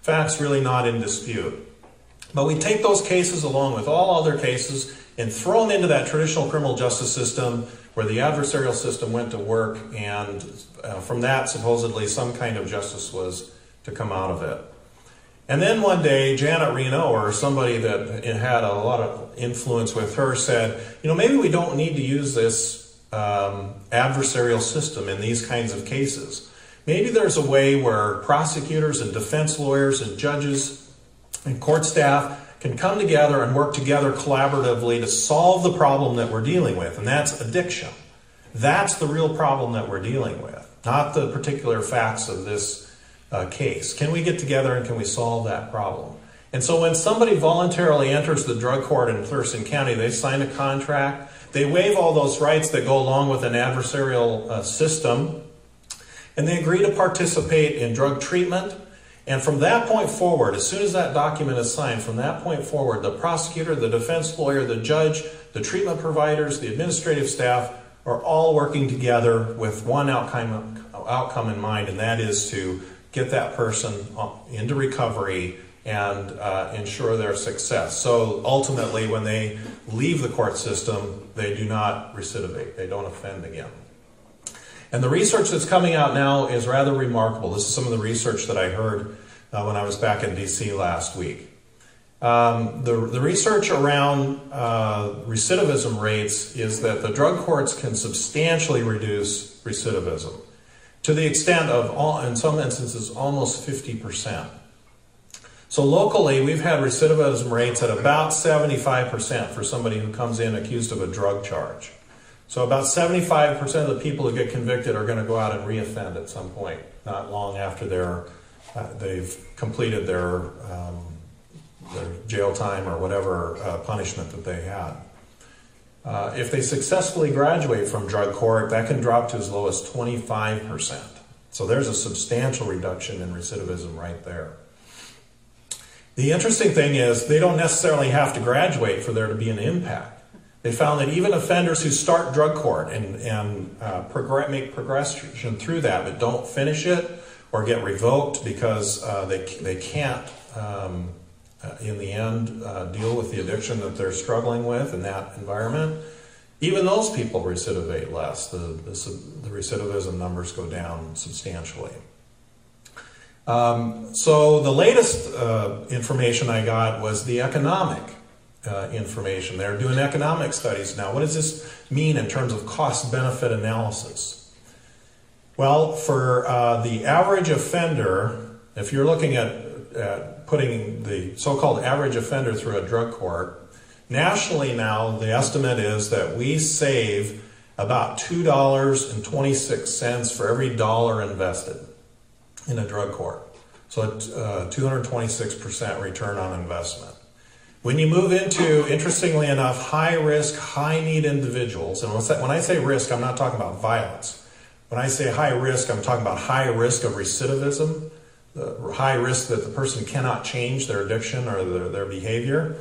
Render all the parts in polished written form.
Facts really not in dispute. But we take those cases along with all other cases and throw them into that traditional criminal justice system where the adversarial system went to work, and from that supposedly some kind of justice was to come out of it. And then one day Janet Reno, or somebody that had a lot of influence with her, said, maybe we don't need to use this adversarial system in these kinds of cases. Maybe there's a way where prosecutors and defense lawyers and judges and court staff can come together and work together collaboratively to solve the problem that we're dealing with, and that's addiction. That's the real problem that we're dealing with, not the particular facts of this case. Can we get together and can we solve that problem? And so when somebody voluntarily enters the drug court in Thurston County, they sign a contract, they waive all those rights that go along with an adversarial system, and they agree to participate in drug treatment. And from that point forward, as soon as that document is signed, from that point forward, the prosecutor, the defense lawyer, the judge, the treatment providers, the administrative staff are all working together with one outcome in mind, and that is to get that person into recovery and ensure their success. So ultimately, when they leave the court system, they do not recidivate. They don't offend again. And the research that's coming out now is rather remarkable. This is some of the research that I heard when I was back in DC last week. The research around recidivism rates is that the drug courts can substantially reduce recidivism to the extent of, in some instances, almost 50%. So locally, we've had recidivism rates at about 75% for somebody who comes in accused of a drug charge. So about 75% of the people who get convicted are going to go out and reoffend at some point, not long after they've completed their jail time or whatever punishment that they had. If they successfully graduate from drug court, that can drop to as low as 25%. So there's a substantial reduction in recidivism right there. The interesting thing is they don't necessarily have to graduate for there to be an impact. They found that even offenders who start drug court and make progression through that but don't finish it or get revoked because they can't, in the end, deal with the addiction that they're struggling with in that environment, even those people recidivate less. The recidivism numbers go down substantially. So the latest information I got was the economic information. They're doing economic studies now. What does this mean in terms of cost-benefit analysis? Well, for the average offender, if you're looking at putting the so-called average offender through a drug court, nationally now the estimate is that we save about $2.26 for every dollar invested in a drug court. So 226% return on investment. When you move into, interestingly enough, high-risk, high-need individuals, and when I say risk, I'm not talking about violence. When I say high risk, I'm talking about high risk of recidivism, the high risk that the person cannot change their addiction or their behavior.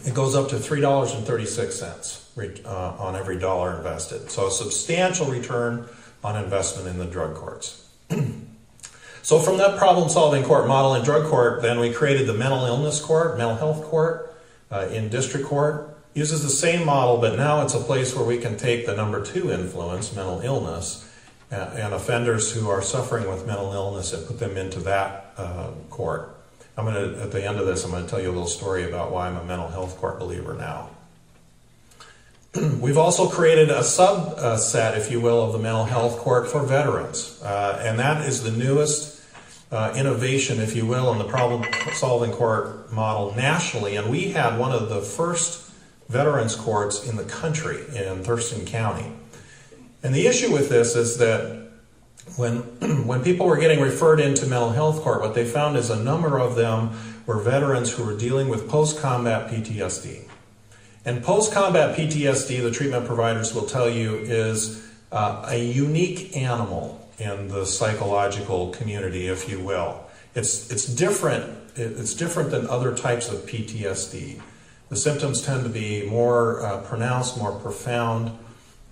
It goes up to $3.36 on every dollar invested. So a substantial return on investment in the drug courts. So from that problem-solving court model in drug court, then we created the mental illness court, mental health court in district court. Uses the same model, but now it's a place where we can take the number 2 influence, mental illness, and offenders who are suffering with mental illness and put them into that court. At the end of this, I'm going to tell you a little story about why I'm a mental health court believer now. We've also created a subset, if you will, of the mental health court for veterans. And that is the newest innovation, if you will, in the problem-solving court model nationally. And we had one of the first veterans courts in the country in Thurston County. And the issue with this is that when people were getting referred into mental health court, what they found is a number of them were veterans who were dealing with post-combat PTSD. And post-combat PTSD, the treatment providers will tell you, is a unique animal in the psychological community, if you will. It's different than other types of PTSD. The symptoms tend to be more pronounced, more profound.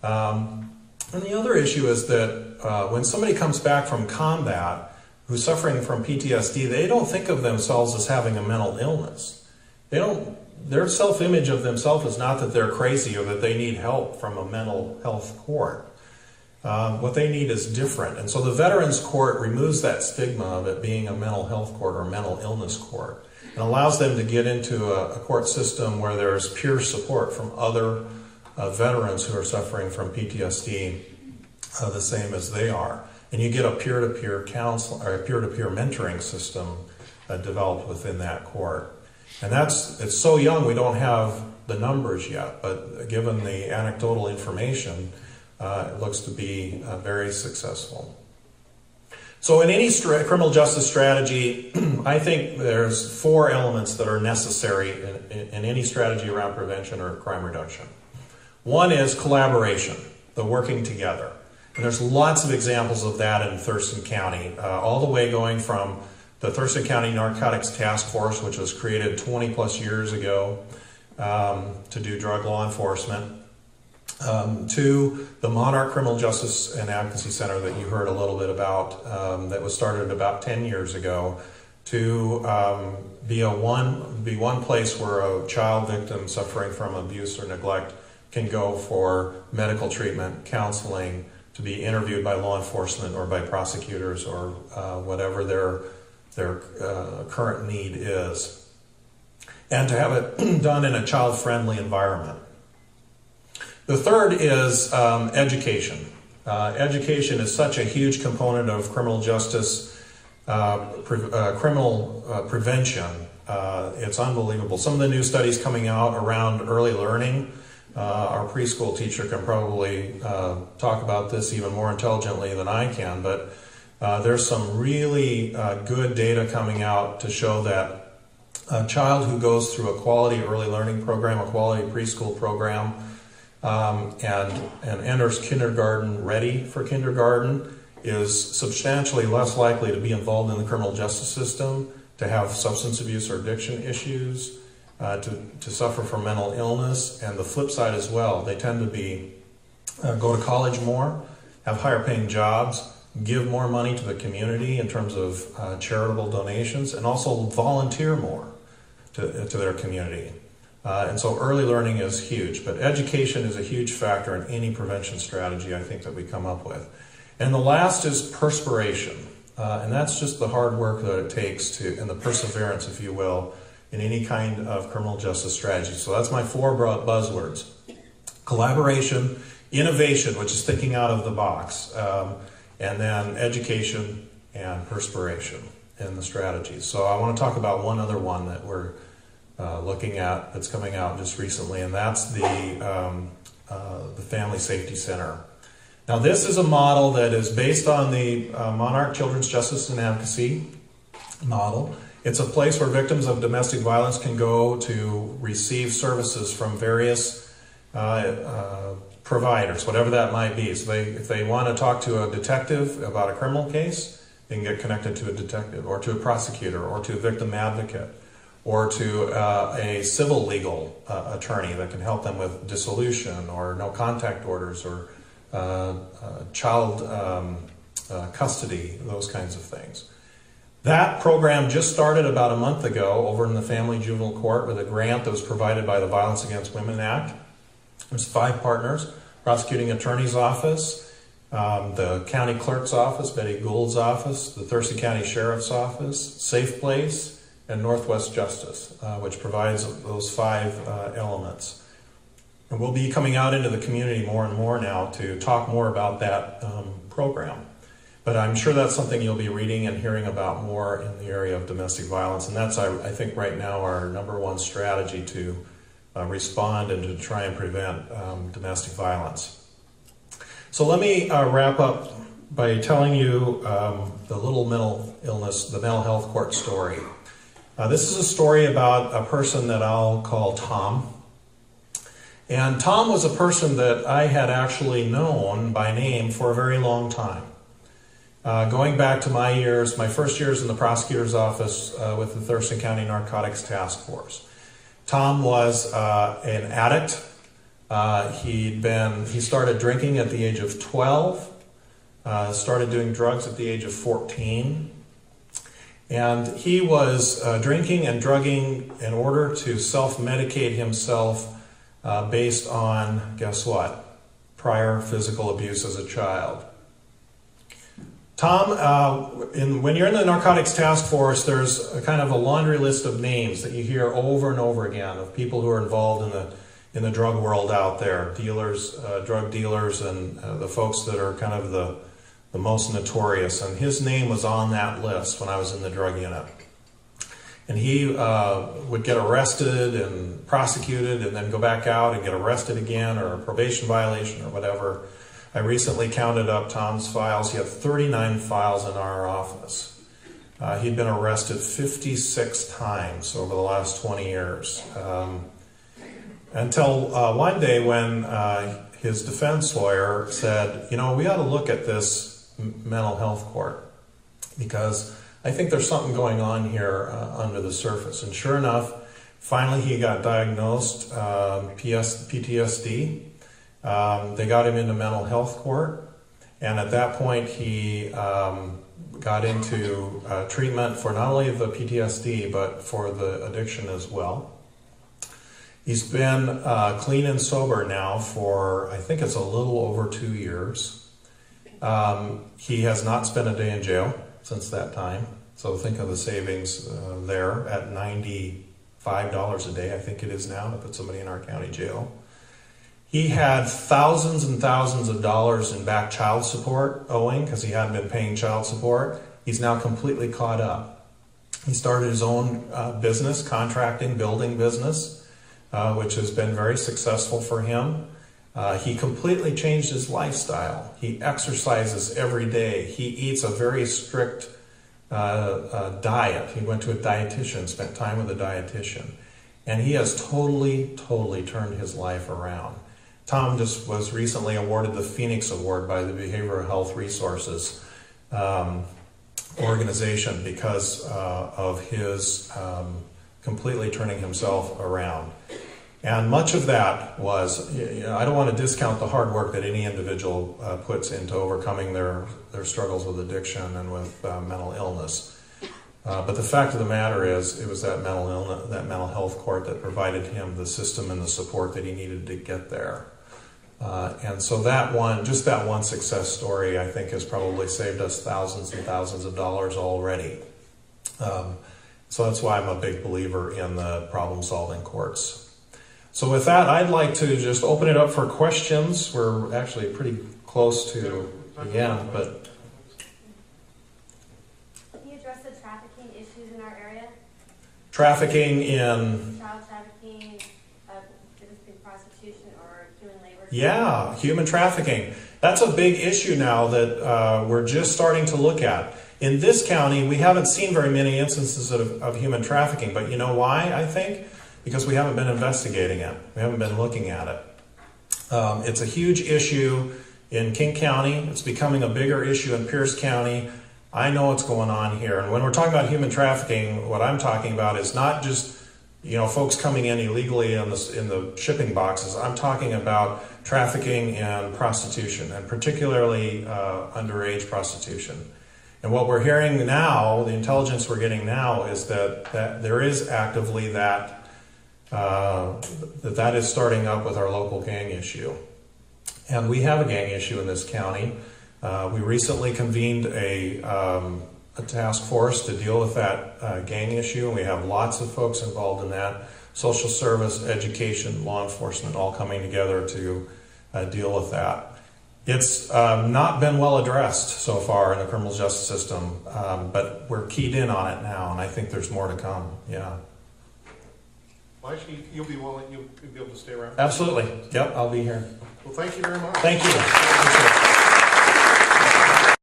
And the other issue is that when somebody comes back from combat who's suffering from PTSD, they don't think of themselves as having a mental illness. Their self-image of themselves is not that they're crazy or that they need help from a mental health court. What they need is different. And so the Veterans Court removes that stigma of it being a mental health court or mental illness court and allows them to get into a court system where there's peer support from other veterans who are suffering from PTSD the same as they are. And you get a peer-to-peer counsel or a peer-to-peer mentoring system developed within that court. And it's so young we don't have the numbers yet, but given the anecdotal information, it looks to be very successful. So in any criminal justice strategy, I think there's 4 elements that are necessary in any strategy around prevention or crime reduction. One is collaboration, the working together. And there's lots of examples of that in Thurston County, all the way going from the Thurston County Narcotics Task Force, which was created 20 plus years ago to do drug law enforcement, to the Monarch Criminal Justice and Advocacy Center that you heard a little bit about, that was started about 10 years ago, to be one place where a child victim suffering from abuse or neglect can go for medical treatment, counseling, to be interviewed by law enforcement or by prosecutors or whatever their current need is, and to have it done in a child-friendly environment. The third is education. Education is such a huge component of criminal justice, criminal prevention. It's unbelievable. Some of the new studies coming out around early learning, our preschool teacher can probably talk about this even more intelligently than I can, but there's some really good data coming out to show that a child who goes through a quality early learning program, a quality preschool program, and enters kindergarten ready for kindergarten is substantially less likely to be involved in the criminal justice system, to have substance abuse or addiction issues, to suffer from mental illness, and the flip side as well. They tend to go to college more, have higher paying jobs, give more money to the community in terms of charitable donations, and also volunteer more to their community. And so early learning is huge, but education is a huge factor in any prevention strategy I think that we come up with. And the last is perspiration, and that's just the hard work that it takes and the perseverance, if you will, in any kind of criminal justice strategy. So that's my 4 broad buzzwords: collaboration, innovation, which is thinking out of the box, and then education and perspiration in the strategies. So I want to talk about one other one that we're looking at that's coming out just recently, and that's the Family Safety Center. Now this is a model that is based on the Monarch Children's Justice and Advocacy model. It's a place where victims of domestic violence can go to receive services from various providers, whatever that might be. So if they want to talk to a detective about a criminal case, they can get connected to a detective, or to a prosecutor, or to a victim advocate, or to a civil legal attorney that can help them with dissolution or no contact orders or child custody, those kinds of things. That program just started about a month ago over in the Family Juvenile Court with a grant that was provided by the Violence Against Women Act. There's 5 partners: Prosecuting Attorney's Office, the County Clerk's Office, Betty Gould's office, the Thurston County Sheriff's Office, Safe Place, and Northwest Justice, which provides those 5 elements. And we'll be coming out into the community more and more now to talk more about that program. But I'm sure that's something you'll be reading and hearing about more in the area of domestic violence. And that's, I think, right now our #1 strategy to respond and to try and prevent domestic violence. So let me wrap up by telling you the little mental illness, the mental health court story. This is a story about a person that I'll call Tom. And Tom was a person that I had actually known by name for a very long time. Going back to my first years in the prosecutor's office with the Thurston County Narcotics Task Force. Tom was an addict. He started drinking at the age of 12, started doing drugs at the age of 14, And he was drinking and drugging in order to self-medicate himself based on, guess what? Prior physical abuse as a child. Tom, when you're in the Narcotics Task Force, there's a kind of a laundry list of names that you hear over and over again of people who are involved in the drug world out there, dealers, drug dealers, and the folks that are kind of the most notorious. And his name was on that list when I was in the drug unit. And he would get arrested and prosecuted and then go back out and get arrested again, or a probation violation or whatever. I recently counted up Tom's files. He had 39 files in our office. He'd been arrested 56 times over the last 20 years. Until one day when his defense lawyer said, you know, we ought to look at this mental health court, because I think there's something going on here under the surface. And sure enough, finally he got diagnosed PTSD. They got him into mental health court, and at that point he got into treatment for not only the PTSD but for the addiction as well. He's been clean and sober now for, I think it's a little over 2 years. He has not spent a day in jail since that time, so think of the savings there at $95 a day, I think it is now, to put somebody in our county jail. He had thousands and thousands of dollars in back child support owing because he hadn't been paying child support. He's now completely caught up. He started his own business, contracting, building business, which has been very successful for him. He completely changed his lifestyle. He exercises every day. He eats a very strict diet. He went to a dietitian, spent time with a dietitian. And he has totally turned his life around. Tom just was recently awarded the Phoenix Award by the Behavioral Health Resources organization because of his completely turning himself around. And much of that was, I don't want to discount the hard work that any individual puts into overcoming their struggles with addiction and with mental illness. But the fact of the matter is, it was that mental health court that provided him the system and the support that he needed to get there. And so that one success story, I think, has probably saved us thousands and thousands of dollars already. So that's why I'm a big believer in the problem-solving courts. So with that, I'd like to just open it up for questions. We're actually pretty close to the end, but... Can you address the trafficking issues in our area? Trafficking in... Child trafficking, prostitution, or human labor? Yeah, human trafficking. That's a big issue now that we're just starting to look at. In this county, we haven't seen very many instances of human trafficking, but you know why, I think? Because we haven't been investigating it. We haven't been looking at it. It's a huge issue in King County. It's becoming a bigger issue in Pierce County. I know what's going on here. And when we're talking about human trafficking, what I'm talking about is not just, folks coming in illegally in the shipping boxes. I'm talking about trafficking and prostitution, and particularly underage prostitution. And what we're hearing now, the intelligence we're getting now, is that there is actively that is starting up with our local gang issue. And we have a gang issue in this county. We recently convened a task force to deal with that gang issue, and we have lots of folks involved in that. Social service, education, law enforcement, all coming together to deal with that. It's not been well addressed so far in the criminal justice system, but we're keyed in on it now, and I think there's more to come, yeah. Well, actually, you'll be able to stay around? Absolutely. Yep, I'll be here. Well, thank you very much. Thank you.